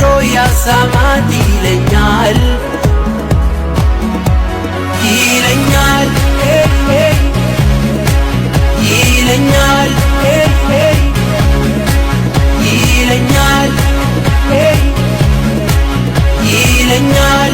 ከፍትሮ ያሳማት ይለኛል ይለኛል ይለኛል ይለኛል ይለኛል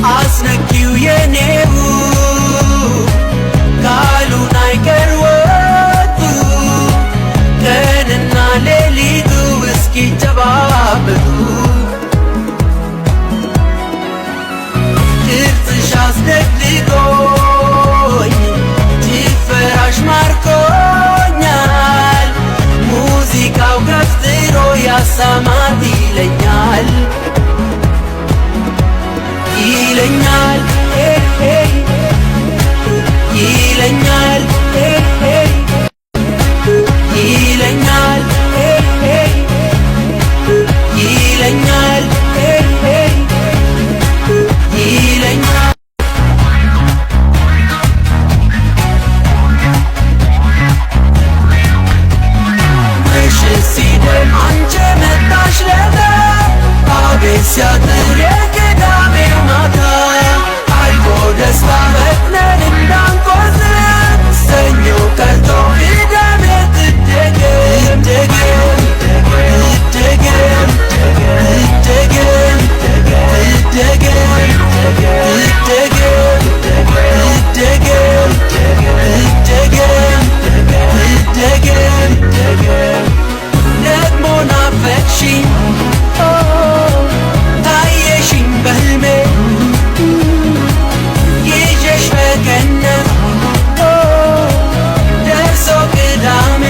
አስነኪው የኔው ቃሉን አይቀርወቱ ቀንና ሌሊቱ እስኪጨባበቱ ቅርጽሽ አስደግድጎኝ ጭፈራሽ ማርኮኛል ሙዚቃው ከፍትሮ ያሳማት ይለኛል ይለኛል ይለኛል ይለኛል ይለኛል ይለኛል ምሽት ሲደም አንቺ መጣሽ ለታ አቤት ሲያጥር የቅዳሜ ማታ አልፎ ደስታ ፈጥነን እንዳንቆዝም ሰኞ ቀርቶ ቅዳሜ ትደገም ትደገም ትደገም ትደገም ትደገም ትደገም ትደገም ትደገም ትደገም ደግሞ ናፈቅሽኝ ታየሽኝ በህልሜ ይዤሽ በገነት ደርሶ ቅዳሜ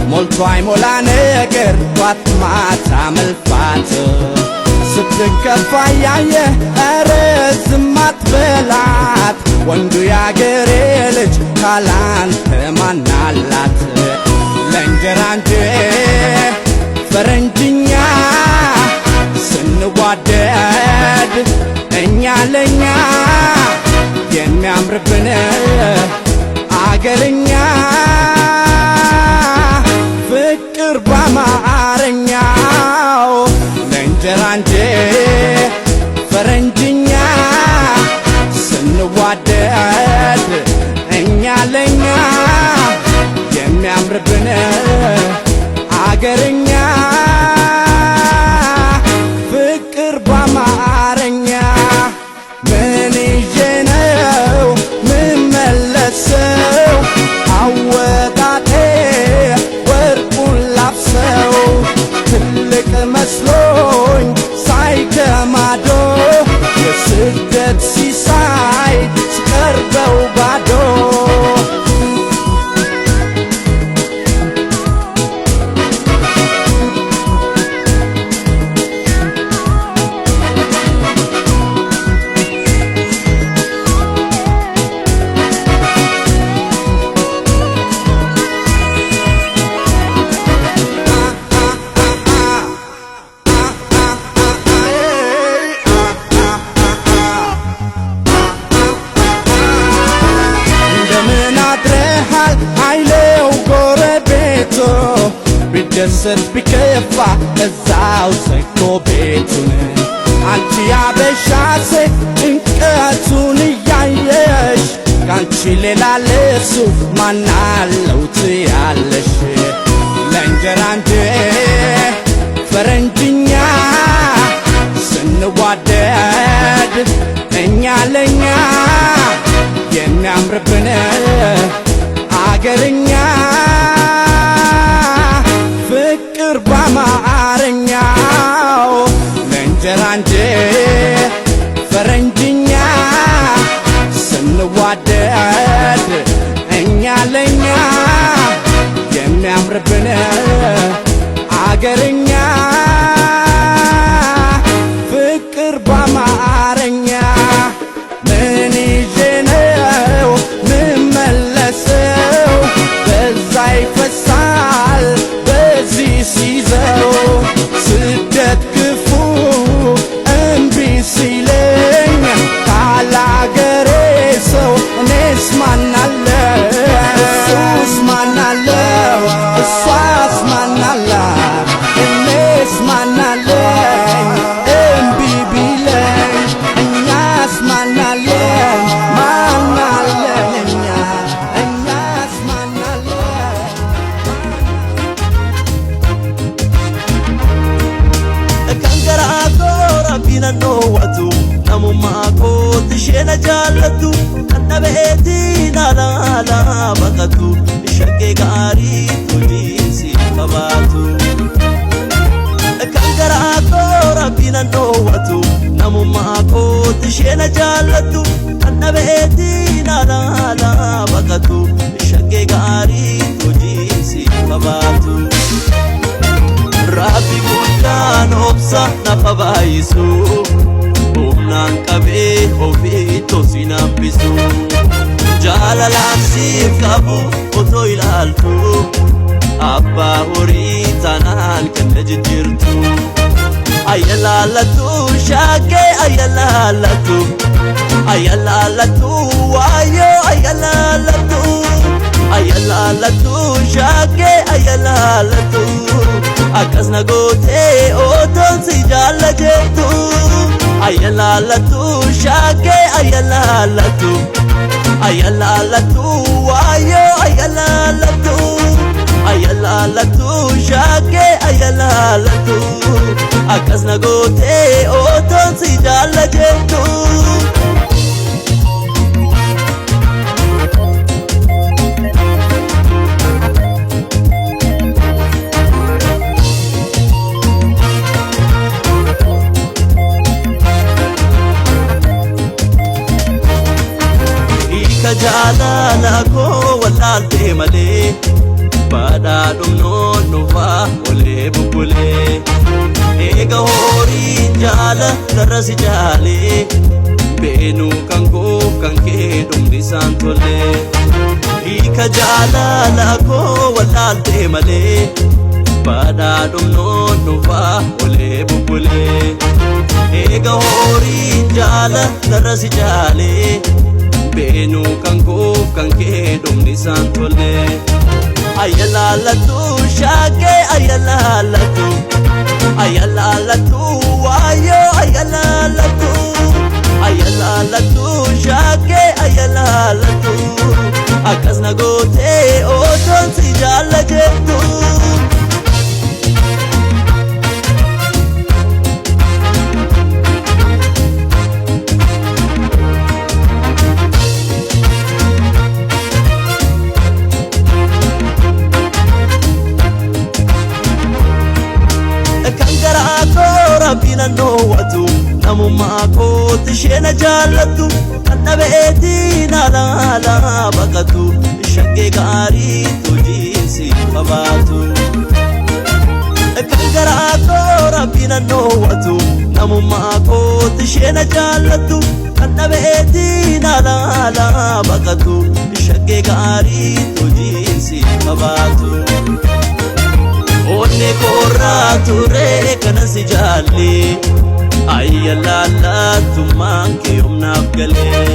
ሞልቶ አይሞላ ነገር ጧት ማታ መልፋት ስትከፋ ያየ ኧረ ዝም አትበላት ወንዱ ያገሬ ልጅ ካላንተ ማናላት ለእንጀራ እንጂ ፈረንጅኛ ስንዋደድ እኛ ለኛ የሚያምርብን አገርኛ ፍቅር በአማርኛው ለእንጀራ እንጂ ፈረንጅኛ ስንዋደድ እኛ ለኛ ቢደሰት ቢከፋ እዛው ዘግቶ ቤቱን አንቺ ያበሻ ሴት ጭንቀቱን እያየሽ ካንቺ ሌላ ለሱ ማናለው ትያለሽ ለእንጀራ እንጂ ፈረንጅኛ ስንዋደድ እኛ ለኛ የሚያምርብን አገርኛ ፍቅር በአማርኛው ለእንጀራ እንጂ ፈረንጅኛ ስንዋደድ እኛ ለኛ የሚያምርብን አገርኛ ፍቅር በአማርኛ ምን ይዤ ነው ምመለሰው በዛ ይፈሳል በዚህ ሲዘው ስደት ክፉ እምቢ ሲለኝ ካላገሬ ሰው እኔስ ማናለው እሱስ ማናለው እሷስ ማናላት እኔስ ማናለኝ እምቢ ቢለኝ እኛስ ማናለን ማናለን እኛስ ማናለን ከንገራቶ ረቢነ ኖወቱ ነሙማኮ ትሼነ ጃለቱ ከነበኤቲ ናላላ በቀቱ ሸቄ ጋሪ ቱጂሲ ቀባቱ ከንገራቶ ረቢነ ኖወቱ ነሙማኮ ትሼነ ጃለቱ ከነበኤቲ ናላላ በቀቱ ሸቄ ጋሪ ቱጂሲ ቀባቱ Rabbi guddaan obsa nafa baay'isu humnaan qabee ofii tosin hambisu jaalalaan siif qabu otoo ilaaltu abbaa horii tanaan kenna jijjiirtu ayyalaalatu shaakee ayyalaalatu ayyalaalatu waayoo ayyalaalatu ayyalaalatu shaakee ayyalaalatu akasna goote otoon si jaalla jettu ayyalaalatu shaakee ayyalaalatu ayyalaalatu waayoo ayyalaalatu ayyalaalatu shaakee ayyalaalatu akasna goote otoon si jaalla jettu jaalala koo wallaalte malee badhaadhum noonnufaa olee bubbulee eega horiin jaala darrasi jaalee beenuu kan koo kan kee dhumni isaan tolee hiika jaalala koo wallaalte malee badhaadhum noonnufaa olee bubbulee eega horiin jaala darrasi jaalee beenuu kan koo kan kee dhumni isaan tolee ayyalaalatu shaakee ayyalaalatu ayyalaalatu waayoo ayyalaalatu ayyalaalatu shaakee ayyalaalatu akasna gootee otoon si jaalla jettu rabbina noowwatu namummaa kootti isheena jaallattu kan dhabeetti naalaala baqatu shaggee gaarii hojiinsi qabaatu kan garaa koo rabbina noowwatu namummaa kootti isheena jaallattu kan dhabeetti naalaala baqatu shaggee gaarii hojiinsi qabaatu onne korra ture kana si jaalle ayyalaalaatummaan kee humnaaf galee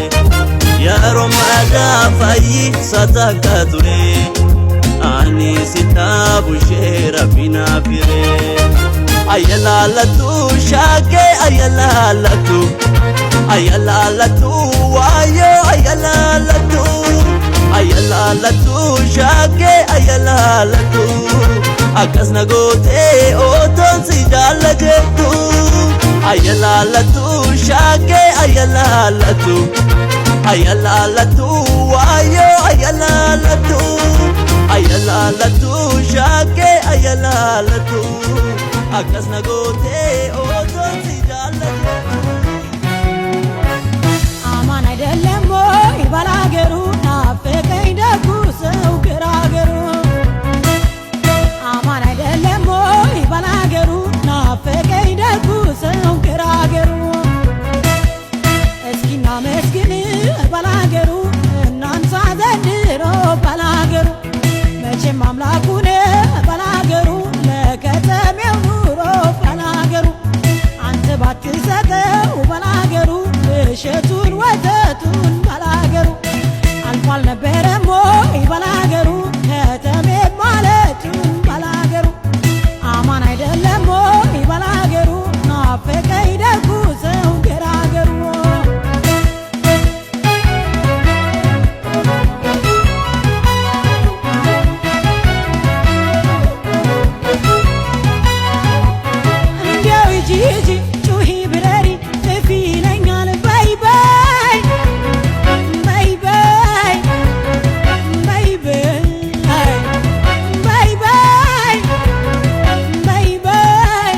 yeroo madaa fayyi sataka ture ani si dhaabu ishee rabina fire ayalalatu shake ayalalatu ayalalatu wayo ayalalatu ayalalatu shake ayalalatu akasna gote oton si jalajetu ayalalatu shake ayalalatu ayalalatu wayo ayalalatu ayalalatu shake ayalalatu akasna gote oton si jalajetu አማን አይደለም ወይ ባላገሩ ናፈቀኝ ደጉ ሰው ገራገሩ አማን አይደለም ወይ ባላገሩ ናፈቀኝ ደጉ ሰው ገራገሩ እስኪና መስግን ባላገሩ እናንሳ ዘንድሮ ባላገሩ መቼም አምላኩን ባላገሩ ለከተሜው ኑሮ ባላገሩ አንተ ባትሰጠው ባላገሩ እሸቱን ወተቱን ባላገሩ አልፏል ነበረም ወይ ባላገሩ ከተሜት ማለቱን ባላገሩ አማን አይደለም ወይ ባላገሩ ናፈቀኝ ደጉ ሰው ገራገሩ እንዲያው ሂጂ ጩኺ ብረሪ ጥፊ ይለኛል በይ በይ በይ በይ በይ በይ በይ በይ በይ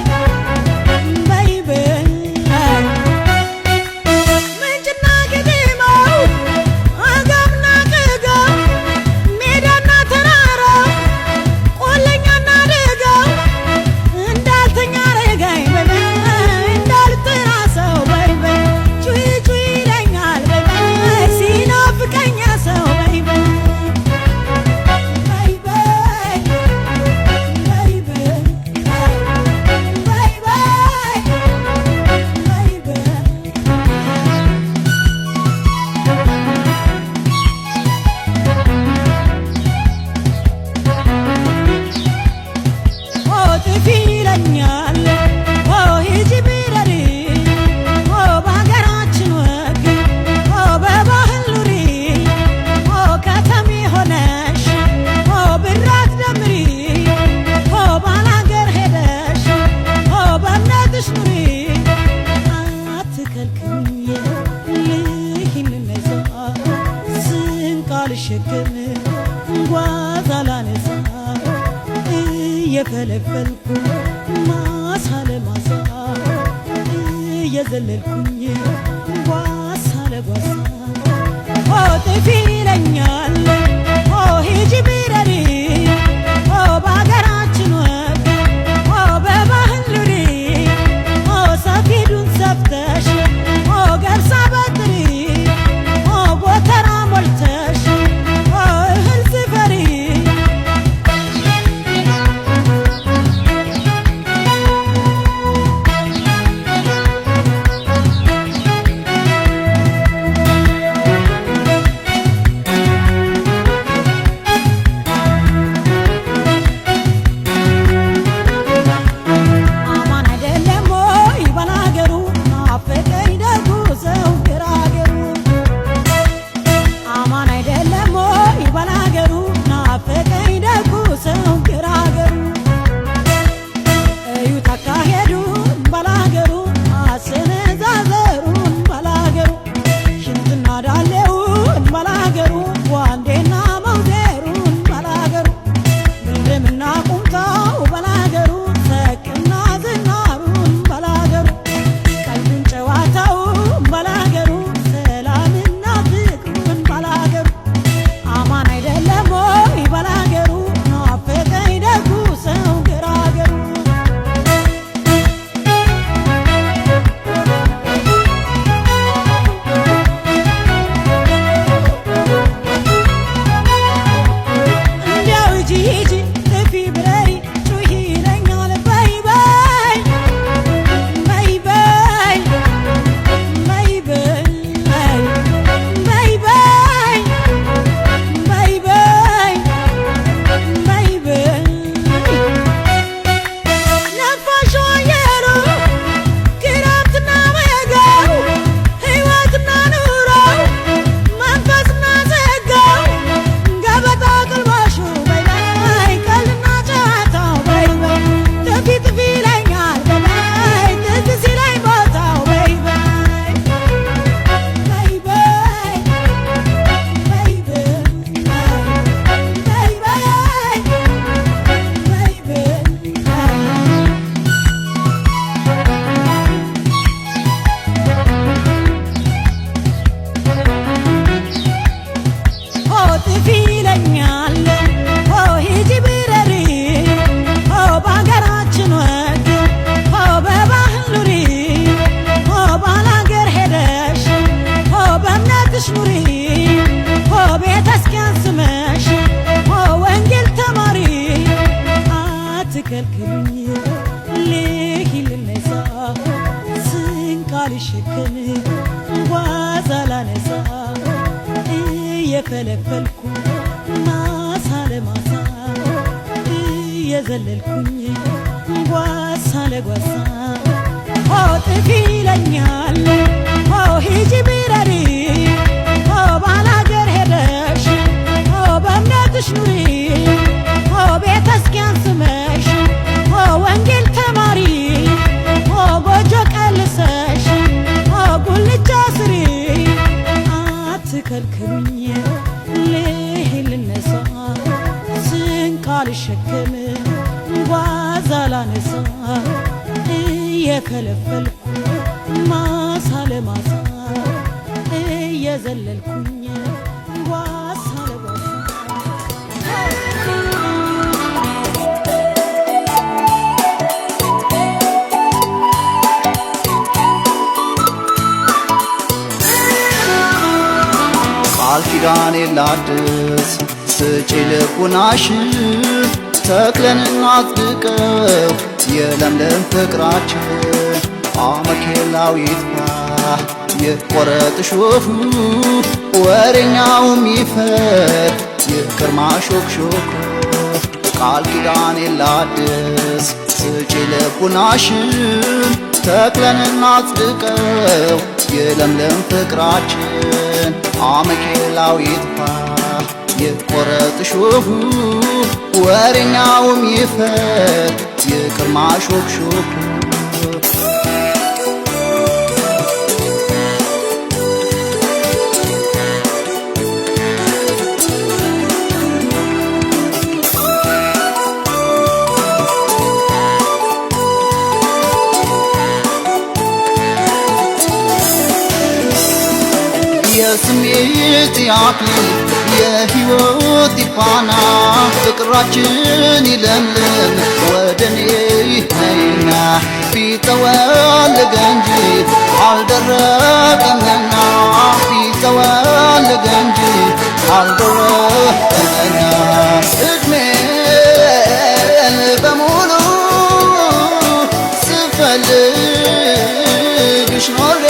በይ በይ ምንጭና ግድማው አጋምና ቅጋው ሜዳና ተራራው ቆለኛና ደጋው እንዳልተኛ አረገኝ በይ በይ እንዳልጠራ ሰው በይ በይ ጩኺ ጩኺ ይለኛል በይ በይ ሲናፍቀኝ ሰው በይ በይ በይ በይ በይ በይ በይ በይ ኦ ጥፊ ይለኛል ኦ ሂጂ ብረሪ ኦ በሀገራችን ወግ ኦ በባህል ኑሪ ኦ ከተሜ ሆነሽ ኦ ብራት ደምሪ ኦ ባላገር ሄደሽ ኦ በእምነትሽ ኑሪ አትከልክኝ ልሂን ነዛ ስንቅ አልሸከም ጓዝ አላነሳ እየፈለፈልኩ ማሳ ለማሳ እየዘለልኩኝ ጓሳ ለጓሳ ኦ ጥፊ ይለኛል ኦ ሂጂ ብረሪ ኦ በሀገራችን ወግ ኦ በባህል ኑሪ ኦ ሰፊዱን ሰፍተሽ ኦ ገብሳ በጥሪ ኦ ጎተራ ሞልተሽ ኦ እህል ስፈሪ ካልሸከም ጓዝ አላነሳ እየፈለፈልኩ ማሳ ለማሳ እየዘለልኩኝ ጓሳ ለጓሳ ጥፊ ይለኛል ሂጂ ቢረሪ ባላገር ሄደሽ በእምነትሽ ኑሪ ቤተ ክርስቲያን ስመሽ ወንጌል ተማሪ ጎጆ ቀልሰሽ ጉልቻ ስሪ አትከልክሉኝ ልሂድ ልነሳ ስንቅ አልሸከም ጓዝ አላነሳ እየከለፈልኩ ማሳ ለማሳ እየዘለልኩኝ ጓሳ ለጓሳ ቃል ኪዳኔ ላድስ ስጪ ልቡናሽ ተክለን እናጽድቀው የለምለም ፍቅራችን አመኬላው ይጥፋ ይቆረጥ ሾፉ ወሬኛውም ይፈር ይቅር ማሾክሾኩ ቃል ኪዳኔ ላድስ ስጪ ልቡናሽን ተክለን እናጽድቀው የለምለም ፍቅራችን አመኬላው ይጥፋ ይቆረጥ ሾፉ ወሬኛውም ይፈር ይቅር ማሾክሾኩ የስሜት አክሊል የሕይወት ፋና ፍቅራችን ይለምልም ወደኔ ነይና ፊተወልገ እንጂ አልደረቀምና ፊተወልገ እንጂ አልደረቀምና እድሜን በሙሉ ስፈልግሽ ኖሬ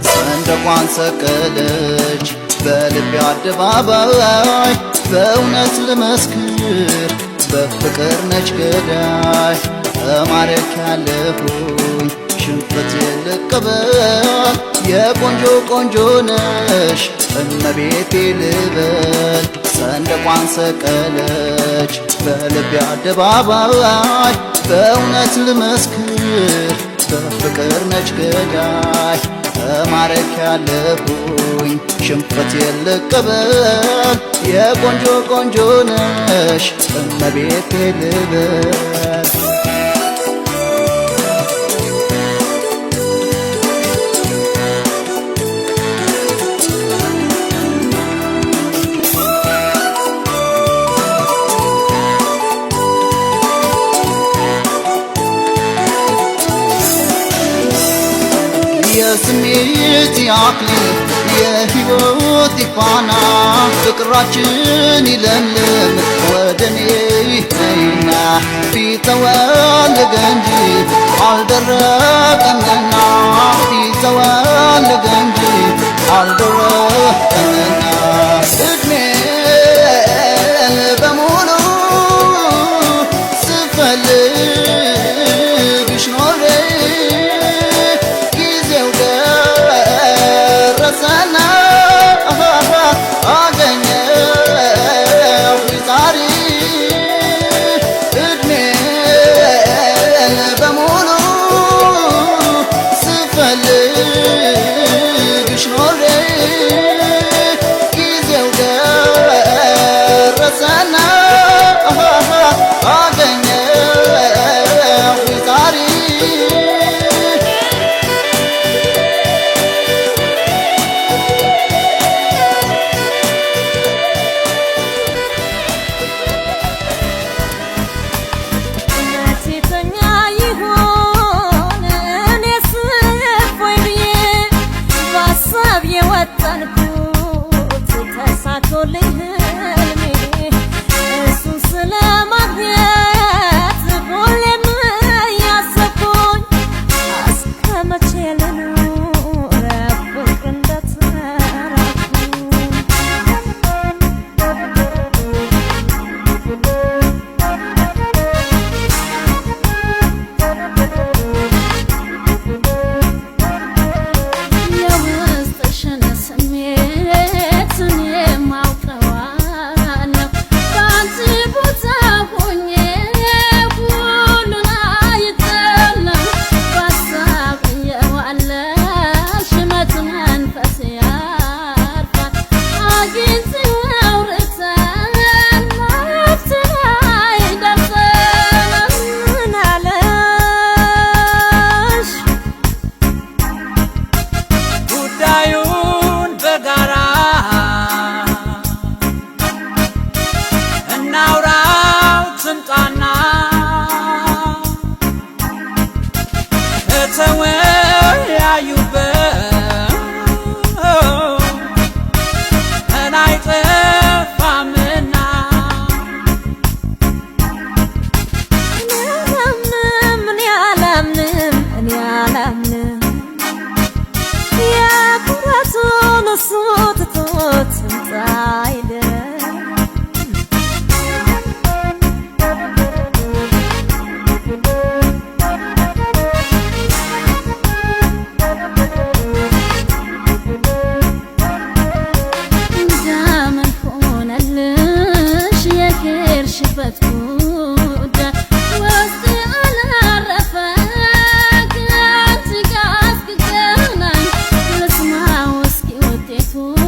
ሰንደቋን ሰቀለች በልቤ አደባባይ በእውነት ልመስክር በፍቅር ነች ገዳይ ተማረክ ያለሁኝ ሽንፈት ልቀበል የቆንጆ ቆንጆ ነሽ እመቤቴ ልበል ሰንደቋን ሰቀለች በልቤ አደባባይ በእውነት ልመስክር በፍቅር ነች ገዳይ ተማረክ ያለሁኝ ሽንፈት ልቀበል የቆንጆ ቆንጆ ነሽ እመቤቴ ልበል የስሜት አክሊል የሕይወት ፋና ፍቅራችን ይለምልም ወደኔ ነይና ፊተወልገ እንጂ አልደረቀምና ፊተወልገ እንጂ አልደረቀምና እድሜን በሙሉ ስፈልግሽ ኖሬ አገኘሁ ዛሬ እድሜ መቶልኝ ህልሜ እሱን ስለማግኘት ሁሌም እያሰብኩኝ እስከ መቼ ልኑር ፍቅር እንደተራኩኝ የውስጥሽን ስሜት እኔም አውቀዋለሁ በአንቺ ቦታ ሆኜ ሁሉን አይቻለሁ በሀሳብ እየዋለሽ መች መንፈስ ያርፋል አግኝተን አውርተን መፍትሄ ላይ ደርሰን ምን አለሽ ጉዳዩን በጋራ እናውራው ትምጣና ከተወያዩበት አይጠፋምና እኔ አላምንም የኩራቱን እሱ ትቶት ትምጣ አይደል እንደምን ሆነልሽ የሄድሽበት ጉዳይ ውስጤ አላረፈ ከአንቺ ጋር እስክገናኝ ልስማው እስኪ ውጤቱን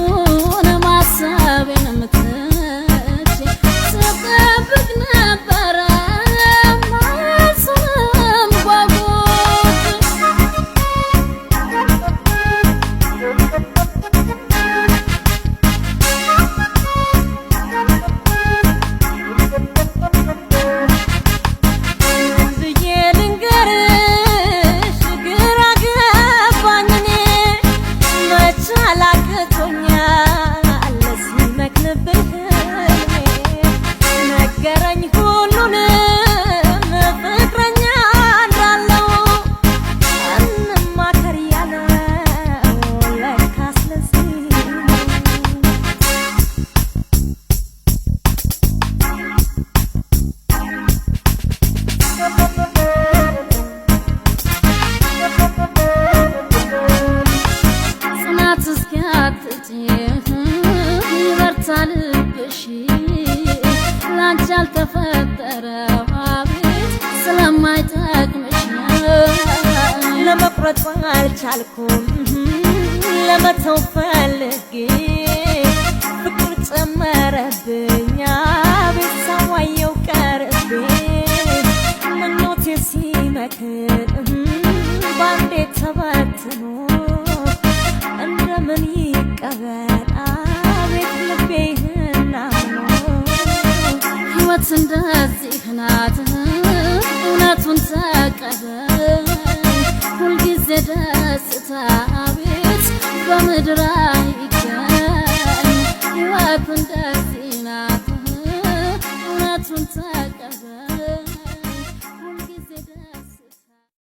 ማሰቤን ምትቼ ስጠብቅ ነበረ መልሱንም ጓጉቼ ብዬ ልንገርሽ ግራ ገባኝ እኔ መቻል አቅቶኛል ሲመክንብኝ ህልሜ ነገረኝ ሁሉንም ፍቅረኛ እንዳለው እንማከር ያለው ለካስ ለዚህ ነው ጽናት እስኪያትጪ ይበርታ ልብሽ ላንቺ ያልተፈጠረው አቤት ስለማይጠቅምሽ ለመቁረጥ አልቻልኩም ለመተው ፈልጌ ፍቅር ጨመረብኝ አቤት ሳዋየው ቀርቤ ምኞቴ ሲመክር ባንዴ ተበትኖ እንደምን ይቀበል አቤት ልቤ ይህን አምኖ ሕይወት እንደዚህ ናት እውነቱን ተቀበል ሁልጊዜ ደስታ አቤት በምድር